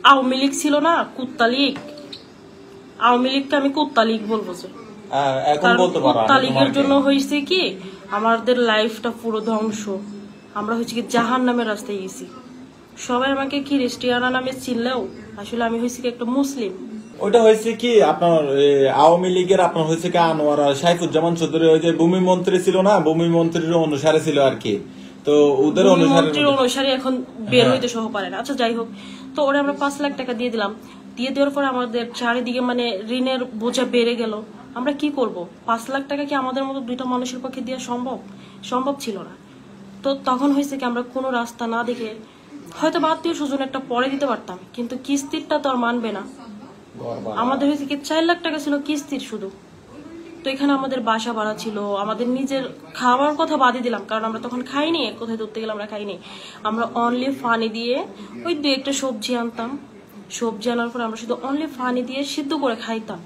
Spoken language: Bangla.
আওয়ামী লীগ ছিল না, কুত্তা লীগ, আওয়ামী লীগকে আমি কুত্তা লীগ বলবো। কুত্তা লীগের জন্য হয়েছে কি আমাদের লাইফটা পুরো ধ্বংস। আমরা হচ্ছে কি জাহান্নামের রাস্তায় গেছি। সবাই আমাকে খ্রিস্টিয়ানা নামে চিনলেও আসলে আমি হয়েছি কি একটা মুসলিম। ওটা হয়েছে কি আপনার আওয়ামী লীগের আপনার হয়েছে কি আনোয়ার সাইফুজ্জামান চৌধুরী ওই যে ভূমি মন্ত্রী ছিল না, ভূমি মন্ত্রীর অনুসারে ছিল আর কি। তো ওদের অনুসারে এখন বের হইতে সহ পারে না। আচ্ছা যাই হোক, তো ওরা আমরা 5 লাখ টাকা দিয়ে দিলাম। দিয়ে দেওয়ার পর আমাদের চারিদিকে মানে ঋণের বোঝা বেড়ে গেল। আমরা কি করব? 5 লাখ টাকা কি আমাদের মতো দুইটা মানুষের পক্ষে দেওয়া সম্ভব ছিল না। তো তখন হয়েছে কি আমরা কোনো রাস্তা না দেখে হয়তো আত্মীয় স্বজন একটা পরে দিতে পারতাম, কিন্তু কিস্তিরটা তো আর মানবে না। আমাদের হয়েছে কি 4 লাখ টাকা ছিল কিস্তির শুধু। তো এখানে আমাদের বাসা ভাড়া ছিল, আমাদের নিজের খাওয়ার কথা বাদই দিলাম, কারণ আমরা তখন খাইনি। কোথায় ধরতে গেলে আমরা খাইনি। আমরা অনলি ফানি দিয়ে ওই 2 একটা সবজি আনতাম। সবজি আনার পর আমরা শুধু অনলি ফানি দিয়ে সিদ্ধ করে খাইতাম।